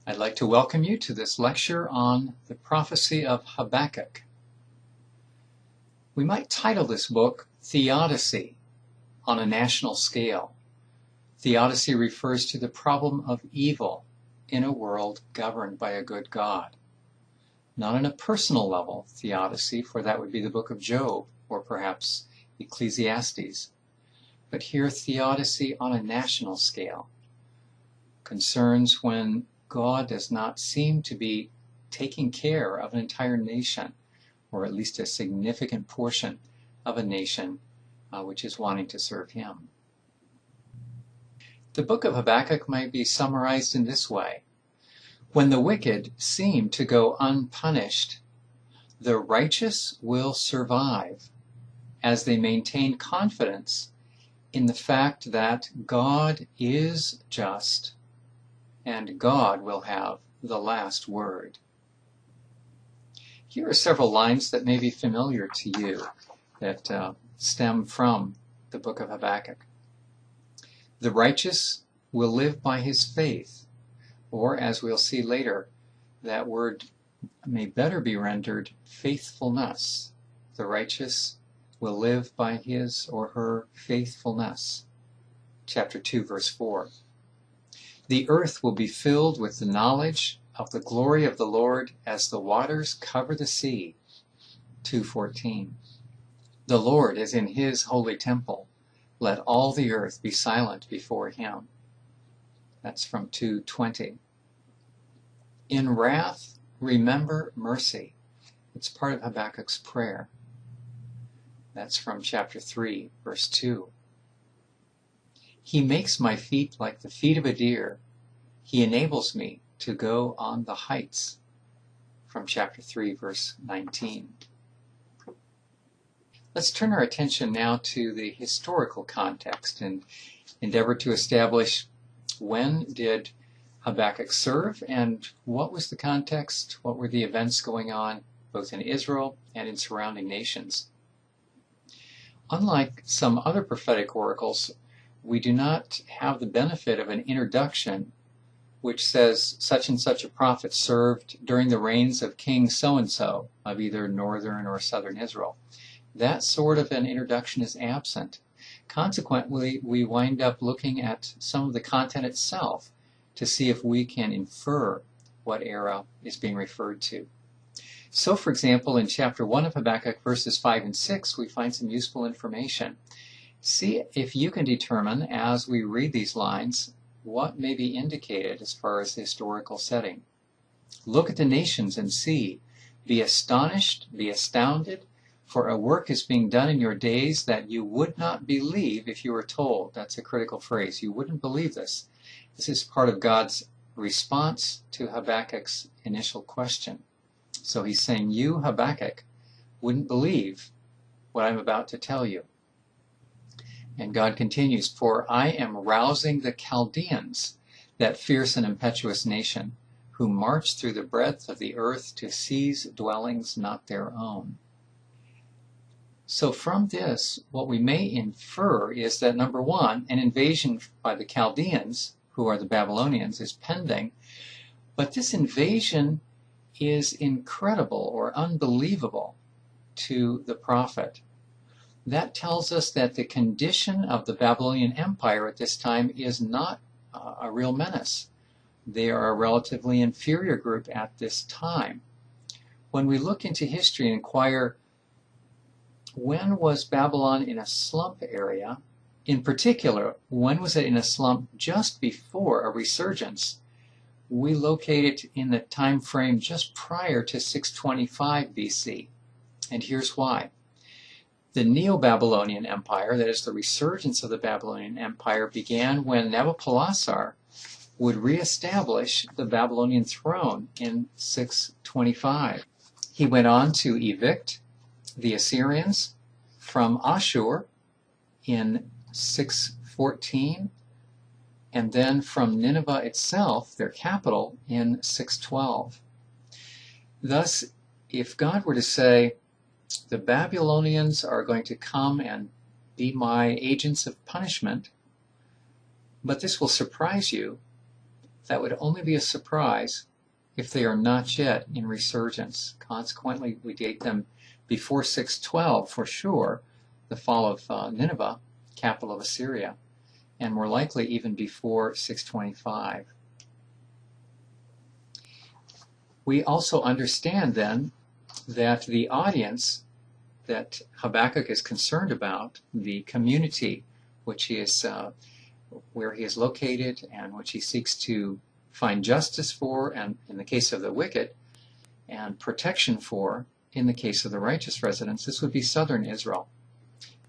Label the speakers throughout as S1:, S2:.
S1: I'd like to welcome you to this lecture on the prophecy of Habakkuk. We might title this book Theodicy on a national scale. Theodicy refers to the problem of evil in a world governed by a good God. Not on a personal level, theodicy, for that would be the book of Job or perhaps Ecclesiastes, but here theodicy on a national scale concerns when God does not seem to be taking care of an entire nation, or at least a significant portion of a nation which is wanting to serve Him. The book of Habakkuk might be summarized in this way. When the wicked seem to go unpunished, the righteous will survive as they maintain confidence in the fact that God is just and God will have the last word. Here are several lines that may be familiar to you that stem from the book of Habakkuk. The righteous will live by his faith, or as we'll see later, that word may better be rendered faithfulness. The righteous will live by his or her faithfulness. Chapter 2, verse 4. The earth will be filled with the knowledge of the glory of the Lord as the waters cover the sea. 2:14. The Lord is in his holy temple. Let all the earth be silent before him. That's from 2:20. In wrath, remember mercy. It's part of Habakkuk's prayer. That's from chapter 3, verse 2. He makes my feet like the feet of a deer. He enables me to go on the heights. From chapter 3, verse 19. Let's turn our attention now to the historical context and endeavor to establish when did Habakkuk serve and what was the context, what were the events going on both in Israel and in surrounding nations. Unlike some other prophetic oracles, we do not have the benefit of an introduction which says such and such a prophet served during the reigns of King so-and-so of either northern or southern Israel. That sort of an introduction is absent. Consequently, we wind up looking at some of the content itself to see if we can infer what era is being referred to. So, for example, in chapter 1 of Habakkuk, verses 5 and 6, we find some useful information. See if you can determine, as we read these lines, what may be indicated as far as the historical setting. Look at the nations and see. Be astonished, be astounded, for a work is being done in your days that you would not believe if you were told. That's a critical phrase. You wouldn't believe this. This is part of God's response to Habakkuk's initial question. So he's saying, you, Habakkuk, wouldn't believe what I'm about to tell you. And God continues, for I am rousing the Chaldeans, that fierce and impetuous nation, who march through the breadth of the earth to seize dwellings not their own. So from this, what we may infer is that, number one, an invasion by the Chaldeans, who are the Babylonians, is pending, but this invasion is incredible or unbelievable to the prophet. That tells us that the condition of the Babylonian Empire at this time is not a real menace. They are a relatively inferior group at this time. When we look into history and inquire, when was Babylon in a slump area? In particular, when was it in a slump just before a resurgence? We locate it in the time frame just prior to 625 BC. And here's why. The Neo-Babylonian Empire, that is the resurgence of the Babylonian Empire, began when Nabopolassar would reestablish the Babylonian throne in 625. He went on to evict the Assyrians from Ashur in 614, and then from Nineveh itself, their capital, in 612. Thus, if God were to say, the Babylonians are going to come and be my agents of punishment, but this will surprise you, that would only be a surprise if they are not yet in resurgence. Consequently, we date them before 612 for sure, the fall of Nineveh, capital of Assyria, and more likely even before 625. We also understand then that the audience that Habakkuk is concerned about, the community which he is, where he is located and which he seeks to find justice for, and in the case of the wicked, and protection for, in the case of the righteous residents, this would be southern Israel.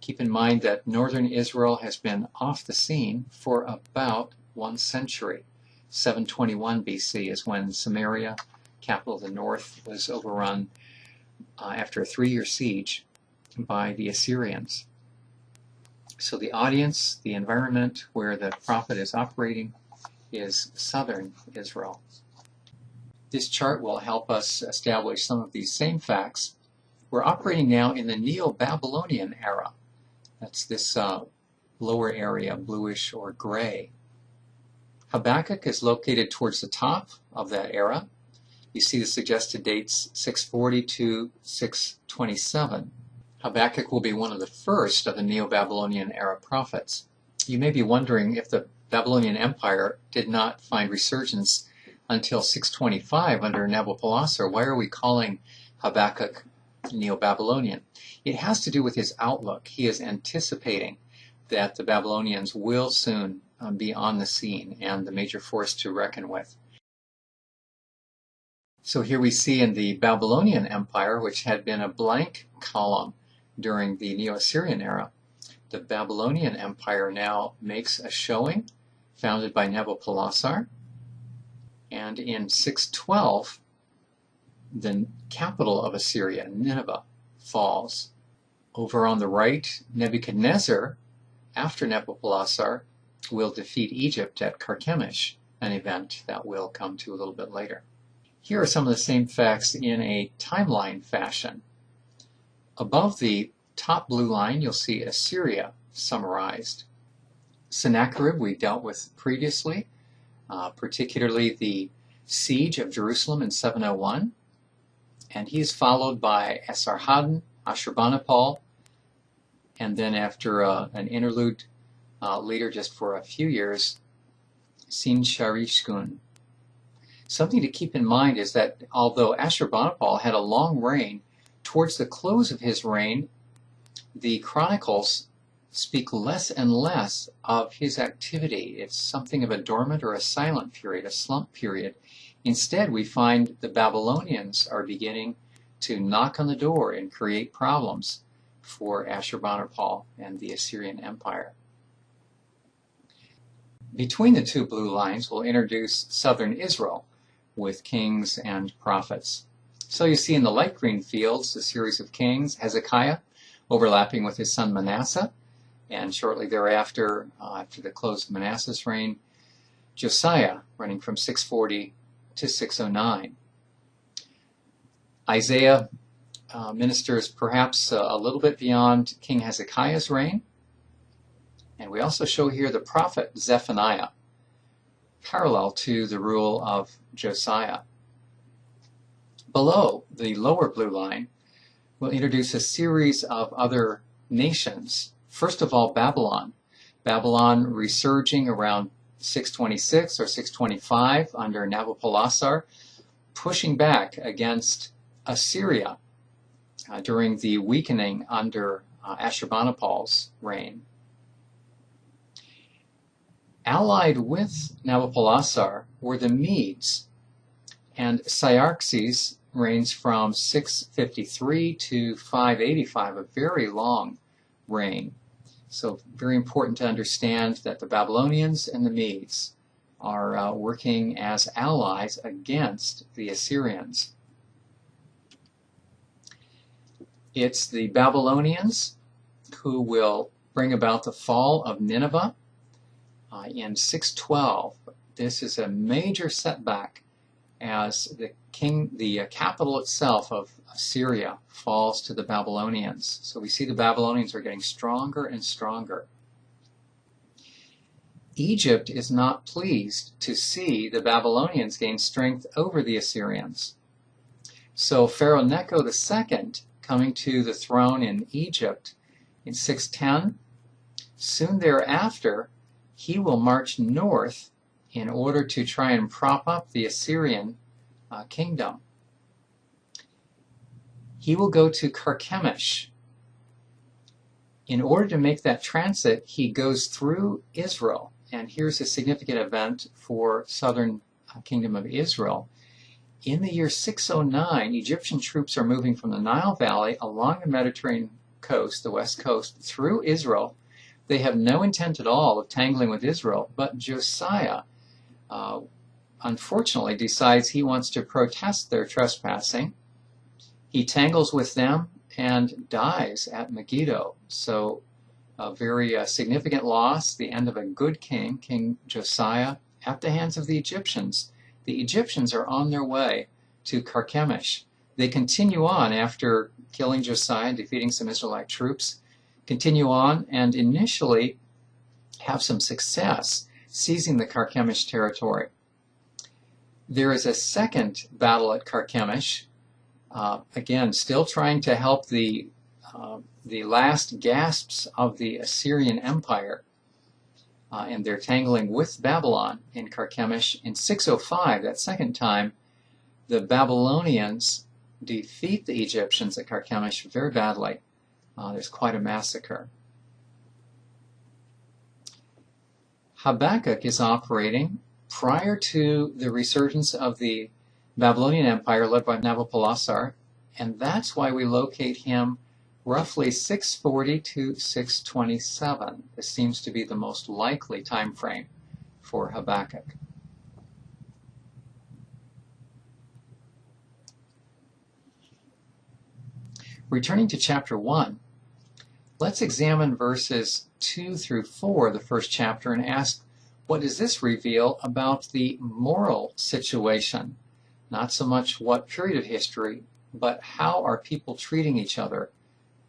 S1: Keep in mind that northern Israel has been off the scene for about 1 century. 721 BC is when Samaria, capital of the north, was overrun after a 3-year siege by the Assyrians. So the audience, the environment where the prophet is operating, is southern Israel. This chart will help us establish some of these same facts. We're operating now in the Neo-Babylonian era. That's this lower area, bluish or gray. Habakkuk is located towards the top of that era. You see the suggested dates 640 to 627. Habakkuk will be one of the first of the Neo-Babylonian era prophets. You may be wondering if the Babylonian Empire did not find resurgence until 625 under Nabopolassar. Why are we calling Habakkuk Neo-Babylonian? It has to do with his outlook. He is anticipating that the Babylonians will soon be on the scene and the major force to reckon with. So here we see in the Babylonian Empire, which had been a blank column during the Neo-Assyrian era, the Babylonian Empire now makes a showing, founded by Nabopolassar, and in 612, the capital of Assyria, Nineveh, falls. Over on the right, Nebuchadnezzar, after Nabopolassar, will defeat Egypt at Carchemish, an event that we'll come to a little bit later. Here are some of the same facts in a timeline fashion. Above the top blue line, you'll see Assyria summarized. Sennacherib we dealt with previously, particularly the siege of Jerusalem in 701. And he is followed by Esarhaddon, Ashurbanipal, and then after an interlude later just for a few years, Sin-Sharishkun. Something to keep in mind is that although Ashurbanipal had a long reign, towards the close of his reign, the chronicles speak less and less of his activity. It's something of a dormant or a silent period, a slump period. Instead, we find the Babylonians are beginning to knock on the door and create problems for Ashurbanipal and the Assyrian Empire. Between the two blue lines, we'll introduce southern Israel with kings and prophets. So you see in the light green fields the series of kings, Hezekiah overlapping with his son Manasseh, and shortly thereafter, after the close of Manasseh's reign, Josiah running from 640 to 609. Isaiah ministers perhaps a little bit beyond King Hezekiah's reign. And we also show here the prophet Zephaniah, parallel to the rule of Josiah. Below the lower blue line, we'll introduce a series of other nations. First of all, Babylon. Babylon resurging around 626 or 625 under Nabopolassar, pushing back against Assyria during the weakening under Ashurbanipal's reign. Allied with Nabopolassar were the Medes, and Cyaxares reigns from 653 to 585, a very long reign. So very important to understand that the Babylonians and the Medes are working as allies against the Assyrians. It's the Babylonians who will bring about the fall of Nineveh in 612. This is a major setback as the capital itself of Assyria falls to the Babylonians. So we see the Babylonians are getting stronger and stronger. Egypt is not pleased to see the Babylonians gain strength over the Assyrians. So Pharaoh Necho II, coming to the throne in Egypt in 610, soon thereafter, he will march north in order to try and prop up the Assyrian kingdom. He will go to Carchemish. In order to make that transit, he goes through Israel. And here's a significant event for southern kingdom of Israel. In the year 609, Egyptian troops are moving from the Nile Valley along the Mediterranean coast, the west coast, through Israel. They have no intent at all of tangling with Israel, but Josiah, unfortunately, decides he wants to protest their trespassing. He tangles with them and dies at Megiddo. So a very significant loss, the end of a good king, King Josiah, at the hands of the Egyptians. The Egyptians are on their way to Carchemish. They continue on after killing Josiah and defeating some Israelite troops, continue on and initially have some success seizing the Carchemish territory. There is a second battle at Carchemish, again, still trying to help the last gasps of the Assyrian Empire, and they're tangling with Babylon in Carchemish. In 605, that second time, the Babylonians defeat the Egyptians at Carchemish very badly. There's quite a massacre. Habakkuk is operating prior to the resurgence of the Babylonian Empire led by Nabopolassar, and that's why we locate him roughly 640 to 627. This seems to be the most likely time frame for Habakkuk. Returning to chapter 1, let's examine verses 2 through 4 of the first chapter and ask, what does this reveal about the moral situation? Not so much what period of history, but how are people treating each other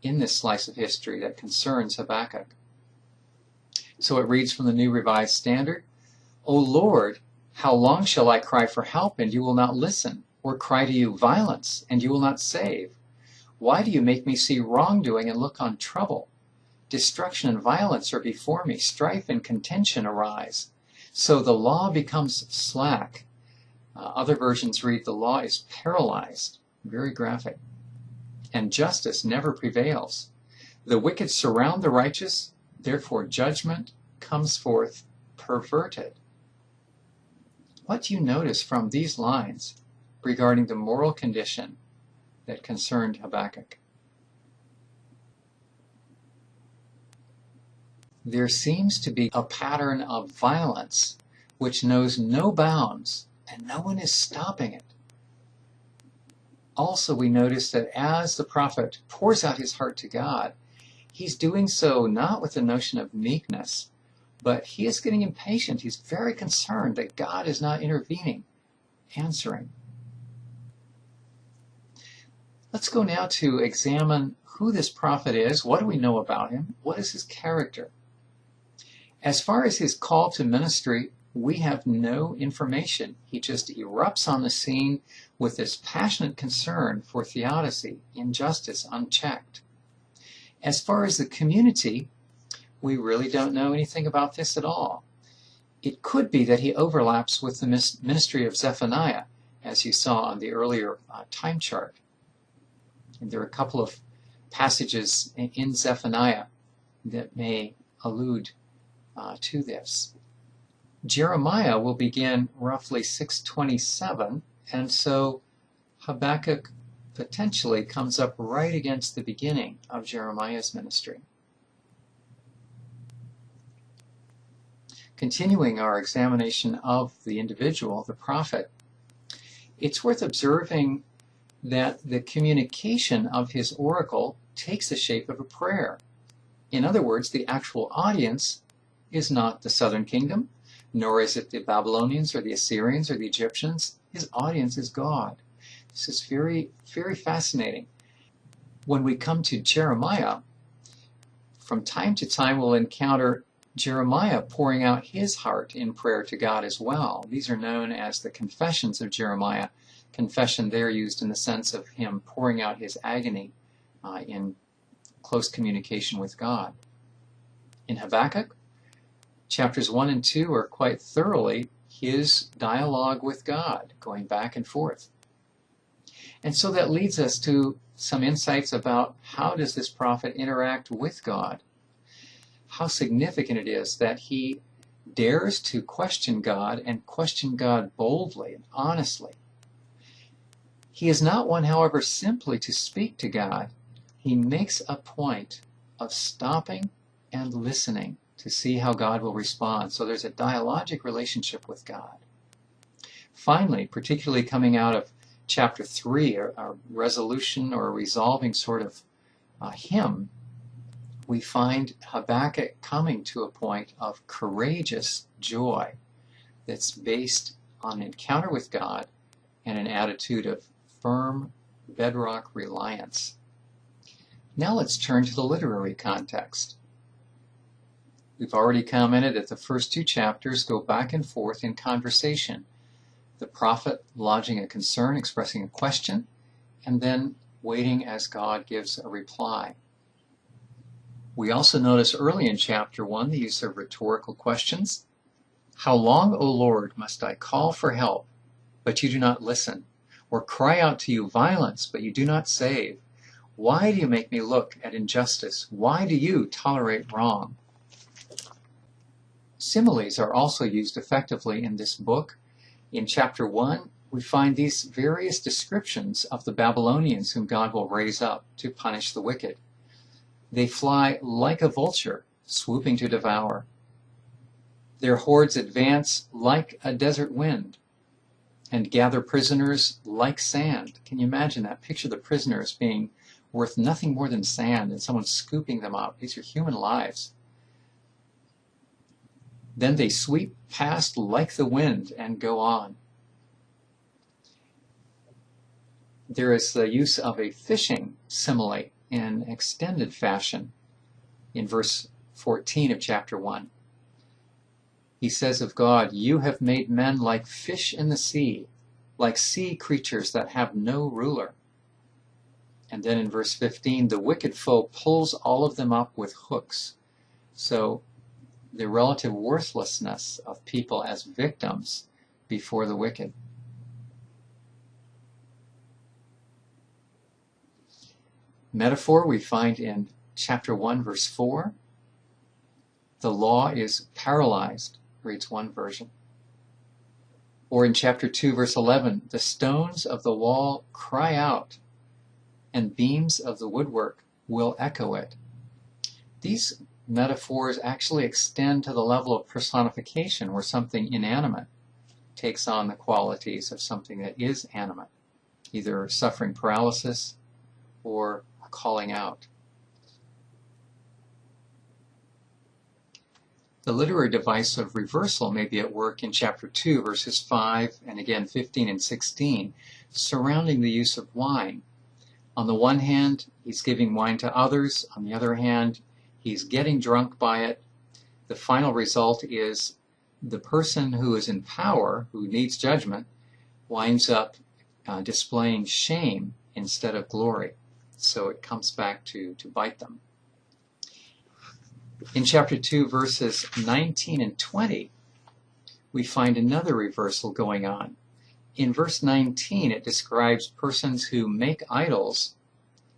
S1: in this slice of history that concerns Habakkuk. So it reads from the New Revised Standard, O Lord, how long shall I cry for help, and you will not listen, or cry to you violence, and you will not save? Why do you make me see wrongdoing and look on trouble? Destruction and violence are before me, strife and contention arise. So the law becomes slack. Other versions read, the law is paralyzed. Very graphic. And justice never prevails. The wicked surround the righteous, therefore judgment comes forth perverted. What do you notice from these lines regarding the moral condition that concerned Habakkuk? There seems to be a pattern of violence which knows no bounds, and no one is stopping it. Also, we notice that as the prophet pours out his heart to God, he's doing so not with the notion of meekness, but he is getting impatient. He's very concerned that God is not intervening, answering. Let's go now to examine who this prophet is. What do we know about him? What is his character? As far as his call to ministry, we have no information. He just erupts on the scene with this passionate concern for theodicy, injustice unchecked. As far as the community, we really don't know anything about this at all. It could be that he overlaps with the ministry of Zephaniah, as you saw on the earlier time chart. And there are a couple of passages in Zephaniah that may allude to this. Jeremiah will begin roughly 627, and so Habakkuk potentially comes up right against the beginning of Jeremiah's ministry. Continuing our examination of the individual, the prophet, it's worth observing that the communication of his oracle takes the shape of a prayer. In other words, the actual audience is not the southern kingdom, nor is it the Babylonians or the Assyrians or the Egyptians. His audience is God. This is very, very fascinating. When we come to Jeremiah, from time to time we'll encounter Jeremiah pouring out his heart in prayer to God as well. These are known as the confessions of Jeremiah. Confession there used in the sense of him pouring out his agony in close communication with God. In Habakkuk, chapters 1 and 2 are quite thoroughly his dialogue with God, going back and forth. And so that leads us to some insights about how does this prophet interact with God. How significant it is that he dares to question God and question God boldly and honestly. He is not one, however, simply to speak to God. He makes a point of stopping and listening to see how God will respond. So there's a dialogic relationship with God. Finally, particularly coming out of chapter 3, a resolution or a resolving sort of hymn, we find Habakkuk coming to a point of courageous joy that's based on an encounter with God and an attitude of firm bedrock reliance. Now let's turn to the literary context. We've already commented that the first 2 chapters go back and forth in conversation. The prophet lodging a concern, expressing a question, and then waiting as God gives a reply. We also notice early in chapter 1 the use of rhetorical questions. How long, O Lord, must I call for help, but you do not listen, or cry out to you violence, but you do not save? Why do you make me look at injustice? Why do you tolerate wrong? Similes are also used effectively in this book. In chapter 1, we find these various descriptions of the Babylonians whom God will raise up to punish the wicked. They fly like a vulture, swooping to devour. Their hordes advance like a desert wind and gather prisoners like sand. Can you imagine that? Picture the prisoners being worth nothing more than sand and someone scooping them up. These are human lives. Then they sweep past like the wind and go on. There is the use of a fishing simile in extended fashion in verse 14 of chapter 1. He says of God, you have made men like fish in the sea, like sea creatures that have no ruler. And then in verse 15, the wicked foe pulls all of them up with hooks. So the relative worthlessness of people as victims before the wicked. Metaphor we find in chapter 1, verse 4. The law is paralyzed, reads one version. Or in chapter 2, verse 11, the stones of the wall cry out, and beams of the woodwork will echo it. These metaphors actually extend to the level of personification, where something inanimate takes on the qualities of something that is animate, either suffering paralysis or calling out. The literary device of reversal may be at work in chapter 2, verses 5 and again 15 and 16, surrounding the use of wine. On the one hand, he's giving wine to others. On the other hand, he's getting drunk by it. The final result is the person who is in power, who needs judgment, winds up displaying shame instead of glory. So it comes back to bite them. In chapter 2, verses 19 and 20, we find another reversal going on. In verse 19, it describes persons who make idols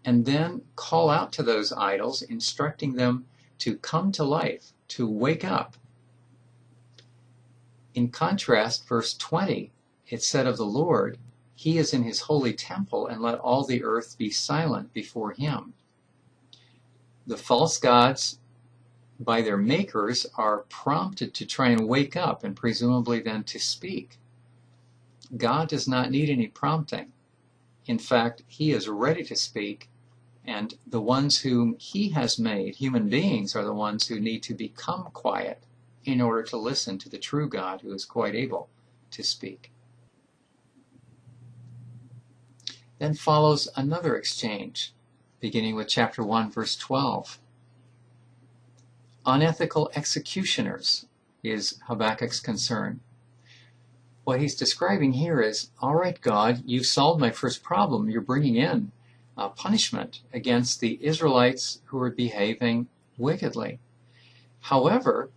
S1: and then call out to those idols, instructing them to come to life, to wake up. In contrast, verse 20, it said of the Lord, he is in his holy temple, and let all the earth be silent before him. The false gods, by their makers, are prompted to try and wake up and presumably then to speak. God does not need any prompting. In fact, he is ready to speak, and the ones whom he has made, human beings, are the ones who need to become quiet in order to listen to the true God who is quite able to speak. Then follows another exchange, beginning with chapter 1, verse 12. Unethical executioners is Habakkuk's concern. What he's describing here is, all right, God, you've solved my first problem. You're bringing in punishment against the Israelites who are behaving wickedly. However,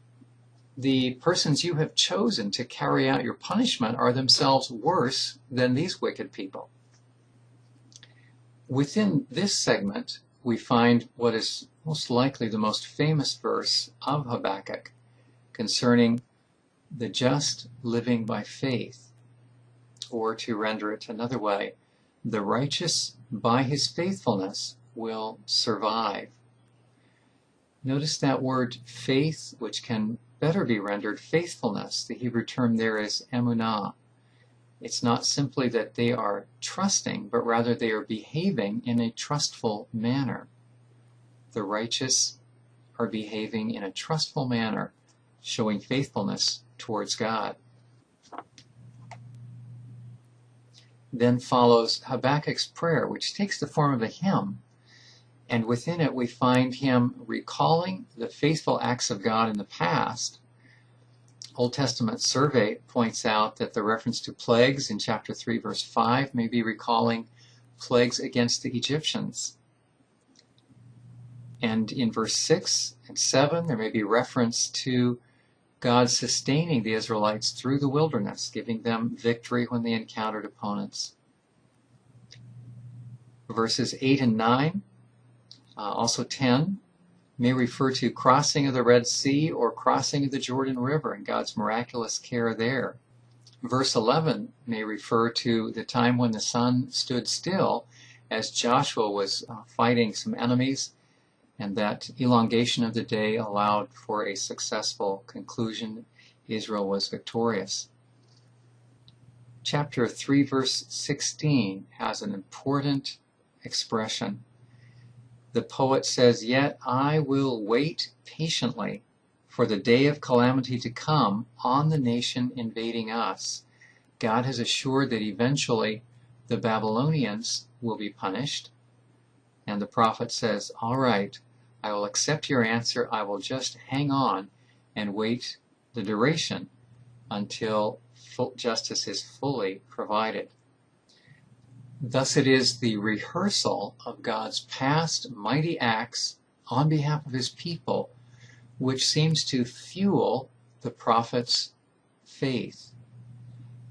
S1: the persons you have chosen to carry out your punishment are themselves worse than these wicked people. Within this segment, we find what is most likely the most famous verse of Habakkuk concerning the just living by faith, or to render it another way, the righteous by his faithfulness will survive. Notice that word faith, which can better be rendered faithfulness. The Hebrew term there is emunah. It's not simply that they are trusting, but rather they are behaving in a trustful manner. The righteous are behaving in a trustful manner, showing faithfulness towards God. Then follows Habakkuk's prayer, which takes the form of a hymn, and within it we find him recalling the faithful acts of God in the past. Old Testament Survey points out that the reference to plagues in chapter 3, verse 5 may be recalling plagues against the Egyptians. And in verse 6 and 7, there may be reference to God sustaining the Israelites through the wilderness, giving them victory when they encountered opponents. Verses 8 and 9, also 10, may refer to crossing of the Red Sea or crossing of the Jordan River and God's miraculous care there. Verse 11 may refer to the time when the sun stood still as Joshua was fighting some enemies, and that elongation of the day allowed for a successful conclusion. Israel was victorious. Chapter 3, verse 16 has an important expression. The poet says, "Yet I will wait patiently for the day of calamity to come on the nation invading us." God has assured that eventually the Babylonians will be punished. And the prophet says, all right, I will accept your answer. I will just hang on and wait the duration until justice is fully provided. Thus it is the rehearsal of God's past mighty acts on behalf of his people which seems to fuel the prophet's faith.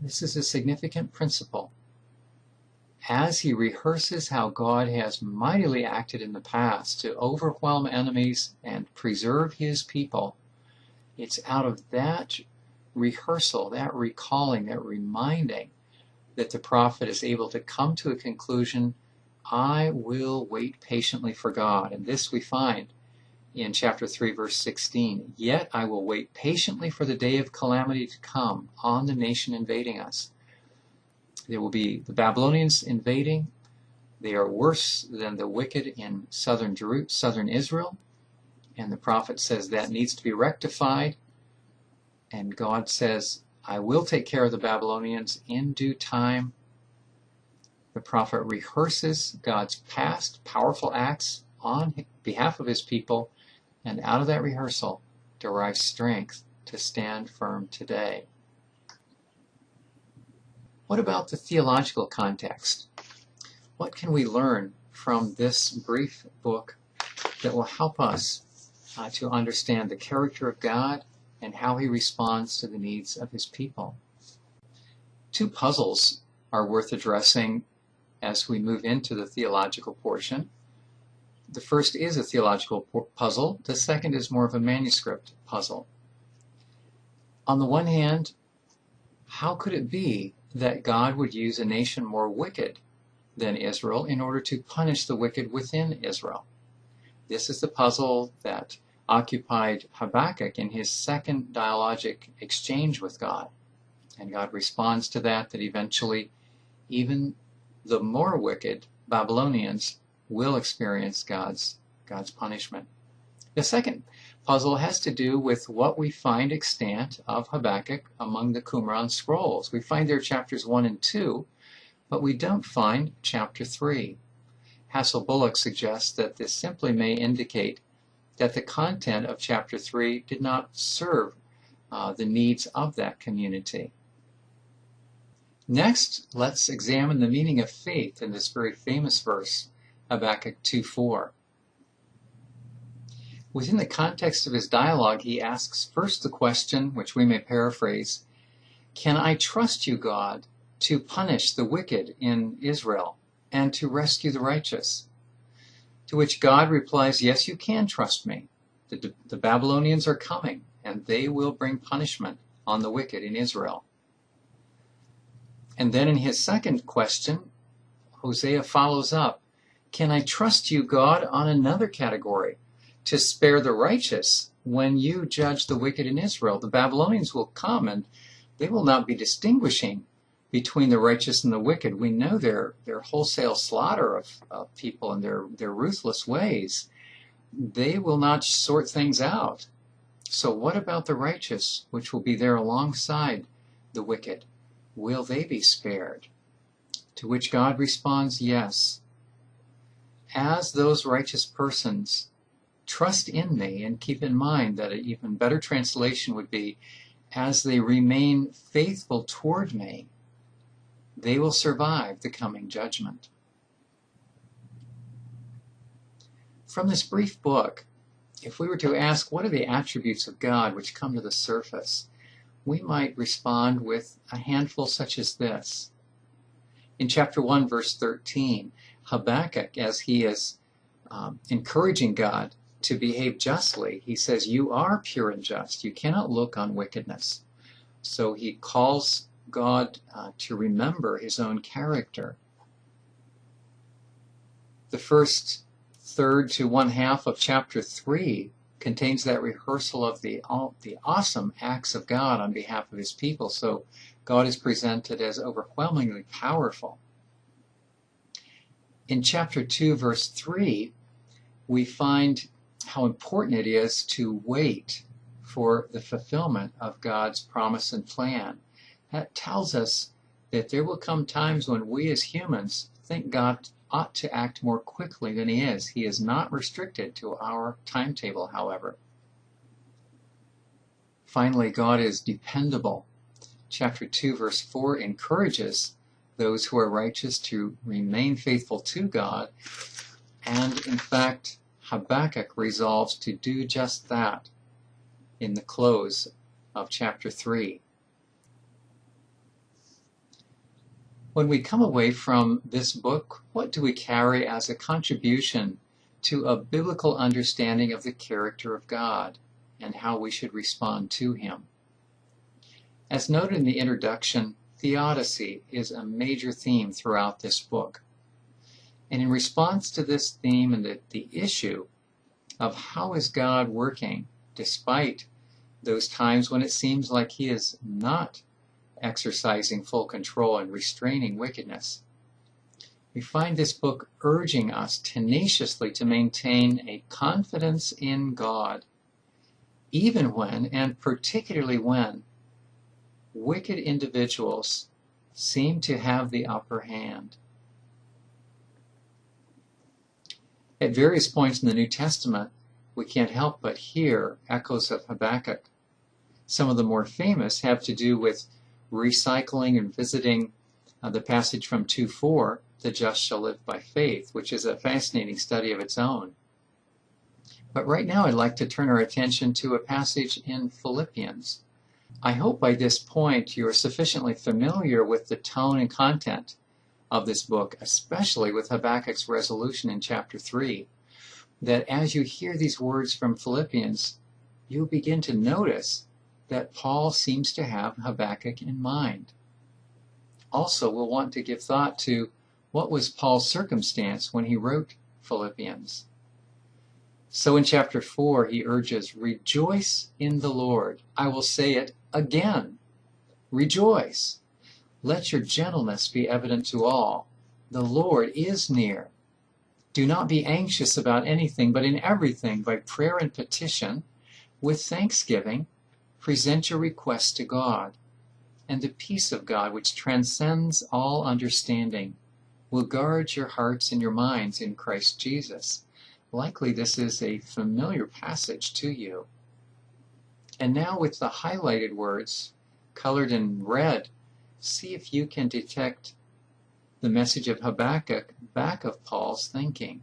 S1: This is a significant principle. As he rehearses how God has mightily acted in the past to overwhelm enemies and preserve his people, it's out of that rehearsal, that recalling, that reminding, that the prophet is able to come to a conclusion, I will wait patiently for God. And this we find in chapter 3, verse 16. Yet I will wait patiently for the day of calamity to come on the nation invading us. There will be the Babylonians invading. They are worse than the wicked in southern Israel. And the prophet says that needs to be rectified. And God says, I will take care of the Babylonians in due time. The prophet rehearses God's past powerful acts on behalf of his people, and out of that rehearsal derives strength to stand firm today. What about the theological context? What can we learn from this brief book that will help us to understand the character of God and how he responds to the needs of his people? Two puzzles are worth addressing as we move into the theological portion. The first is a theological puzzle. The second is more of a manuscript puzzle. On the one hand, how could it be that God would use a nation more wicked than Israel in order to punish the wicked within Israel? This is the puzzle that occupied Habakkuk in his second dialogic exchange with God. And God responds to that eventually even the more wicked Babylonians will experience God's punishment. The second puzzle has to do with what we find extant of Habakkuk among the Qumran scrolls. We find there chapters 1 and 2, but we don't find chapter 3. Hassel-Bullock suggests that this simply may indicate that the content of chapter 3 did not serve the needs of that community. Next, let's examine the meaning of faith in this very famous verse, Habakkuk 2:4. Within the context of his dialogue, he asks first the question, which we may paraphrase, "Can I trust you, God, to punish the wicked in Israel and to rescue the righteous?" To which God replies, "Yes, you can trust me. The Babylonians are coming, and they will bring punishment on the wicked in Israel." And then in his second question, Hosea follows up, "Can I trust you, God, on another category, to spare the righteous when you judge the wicked in Israel? The Babylonians will come, and they will not be distinguishing between the righteous and the wicked. We know their wholesale slaughter of people and their ruthless ways. They will not sort things out. So what about the righteous, which will be there alongside the wicked? Will they be spared?" To which God responds, "Yes. As those righteous persons trust in me," and keep in mind that an even better translation would be, "as they remain faithful toward me, they will survive the coming judgment." From this brief book, if we were to ask what are the attributes of God which come to the surface, we might respond with a handful such as this. In chapter 1, verse 13, Habakkuk, as he is encouraging God to behave justly, he says, "You are pure and just. You cannot look on wickedness." So he calls God to remember his own character. The first third to one half of chapter 3 contains that rehearsal of the awesome acts of God on behalf of his people. So God is presented as overwhelmingly powerful. In chapter 2, verse 3, we find how important it is to wait for the fulfillment of God's promise and plan. That tells us that there will come times when we as humans think God ought to act more quickly than he is. He is not restricted to our timetable, however. Finally, God is dependable. Chapter 2, verse 4 encourages those who are righteous to remain faithful to God. And in fact, Habakkuk resolves to do just that in the close of chapter 3. When we come away from this book, what do we carry as a contribution to a biblical understanding of the character of God and how we should respond to him? As noted in the introduction, theodicy is a major theme throughout this book. And in response to this theme and the issue of how is God working despite those times when it seems like he is not exercising full control and restraining wickedness, we find this book urging us tenaciously to maintain a confidence in God, even when, and particularly when, wicked individuals seem to have the upper hand. At various points in the New Testament, we can't help but hear echoes of Habakkuk. Some of the more famous have to do with recycling and visiting the passage from 2:4, "The just shall live by faith," which is a fascinating study of its own. But right now I'd like to turn our attention to a passage in Philippians. I hope by this point you are sufficiently familiar with the tone and content of this book, especially with Habakkuk's resolution in chapter 3, that as you hear these words from Philippians, you'll begin to notice that Paul seems to have Habakkuk in mind. Also, we'll want to give thought to what was Paul's circumstance when he wrote Philippians. So in chapter 4, he urges, "Rejoice in the Lord." I will say it again. Rejoice. Let your gentleness be evident to all. The Lord is near. Do not be anxious about anything, but in everything, by prayer and petition, with thanksgiving, present your requests to God. And the peace of God, which transcends all understanding, will guard your hearts and your minds in Christ Jesus. Likely this is a familiar passage to you. And now with the highlighted words, colored in red, see if you can detect the message of Habakkuk back of Paul's thinking.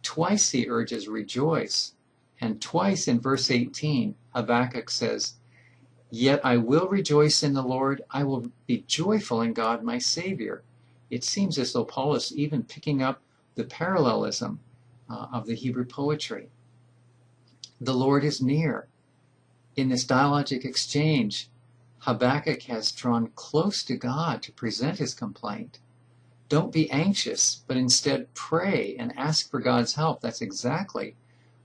S1: Twice he urges rejoice, and twice in verse 18, Habakkuk says, "Yet I will rejoice in the Lord, I will be joyful in God my Savior." It seems as though Paul is even picking up the parallelism of the Hebrew poetry. The Lord is near. In this dialogic exchange, Habakkuk has drawn close to God to present his complaint. Don't be anxious, but instead pray and ask for God's help. That's exactly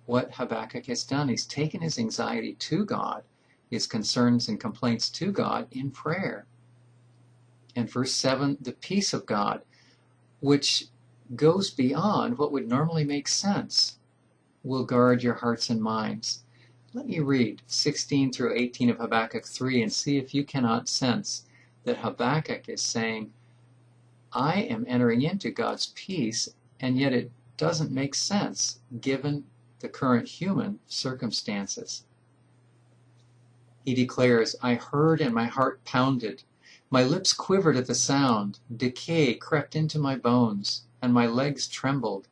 S1: what Habakkuk has done. He's taken his anxiety to God, his concerns and complaints to God in prayer. And verse 7, the peace of God, which goes beyond what would normally make sense, will guard your hearts and minds. Let me read 16 through 18 of Habakkuk 3 and see if you cannot sense that Habakkuk is saying, I am entering into God's peace, and yet it doesn't make sense given the current human circumstances. He declares, I heard and my heart pounded. My lips quivered at the sound. Decay crept into my bones, and my legs trembled.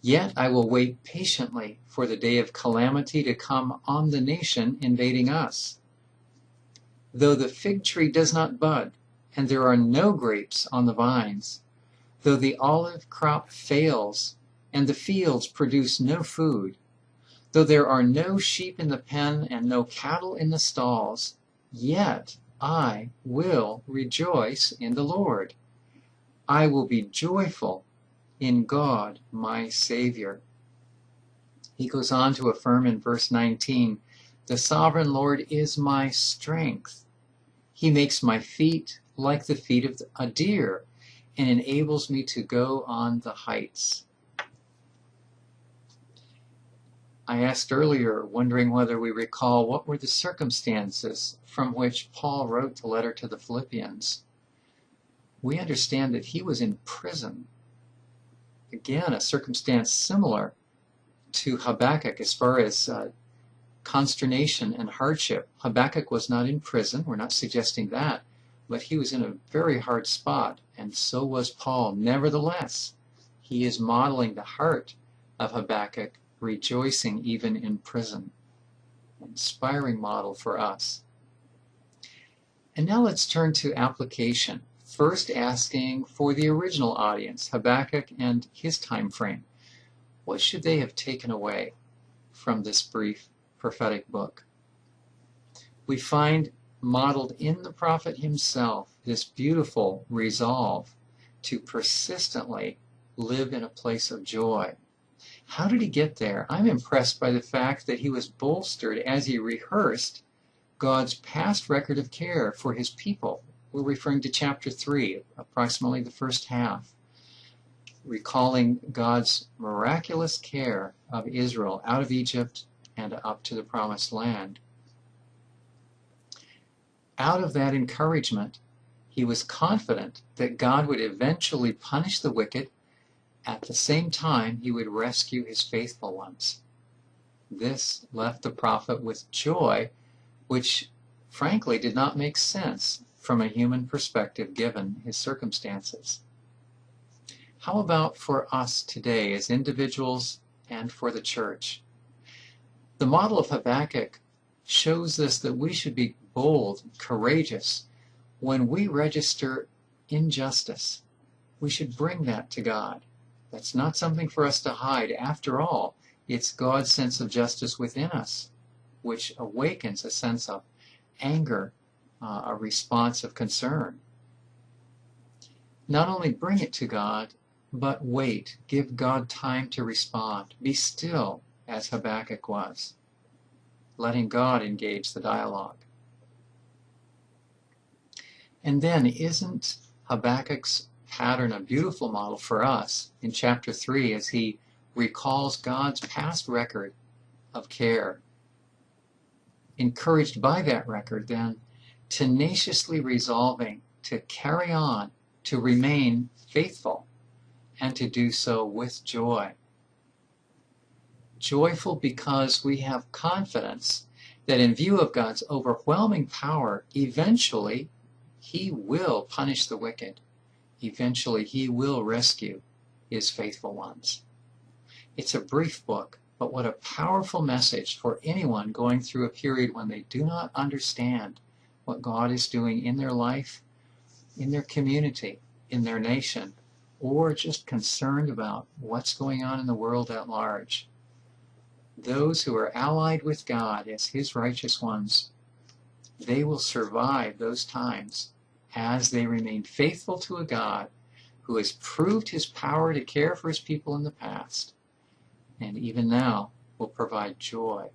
S1: Yet I will wait patiently for the day of calamity to come on the nation invading us. Though the fig tree does not bud, and there are no grapes on the vines, though the olive crop fails, and the fields produce no food, though there are no sheep in the pen and no cattle in the stalls, yet I will rejoice in the Lord. I will be joyful in God my Savior. He goes on to affirm in verse 19, the sovereign Lord is my strength. He makes my feet like the feet of a deer and enables me to go on the heights. I asked earlier, wondering whether we recall what were the circumstances from which Paul wrote the letter to the Philippians. We understand that he was in prison. Again, a circumstance similar to Habakkuk as far as consternation and hardship. Habakkuk was not in prison, we're not suggesting that, but he was in a very hard spot, and so was Paul. Nevertheless, he is modeling the heart of Habakkuk, rejoicing even in prison. Inspiring model for us. And now let's turn to application. First asking for the original audience, Habakkuk and his time frame. What should they have taken away from this brief prophetic book? We find modeled in the prophet himself this beautiful resolve to persistently live in a place of joy. How did he get there? I'm impressed by the fact that he was bolstered as he rehearsed God's past record of care for his people. We're referring to chapter 3, approximately the first half, recalling God's miraculous care of Israel out of Egypt and up to the promised land. Out of that encouragement, he was confident that God would eventually punish the wicked. At the same time, he would rescue his faithful ones. This left the prophet with joy, which frankly did not make sense from a human perspective given his circumstances. How about for us today as individuals and for the church? The model of Habakkuk shows us that we should be bold, courageous. When we register injustice, we should bring that to God. That's not something for us to hide. After all, it's God's sense of justice within us, which awakens a sense of anger, a response of concern. Not only bring it to God, but wait. Give God time to respond. Be still, as Habakkuk was, letting God engage the dialogue. And then, isn't Habakkuk's pattern a beautiful model for us in chapter 3 as he recalls God's past record of care? Encouraged by that record, then, tenaciously resolving to carry on, to remain faithful, and to do so with joy. Joyful because we have confidence that in view of God's overwhelming power, eventually He will punish the wicked. Eventually He will rescue His faithful ones. It's a brief book, but what a powerful message for anyone going through a period when they do not understand what God is doing in their life, in their community, in their nation, or just concerned about what's going on in the world at large. Those who are allied with God as His righteous ones, they will survive those times as they remain faithful to a God who has proved His power to care for His people in the past, and even now will provide joy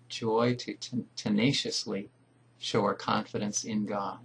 S1: to tenaciously show our confidence in God.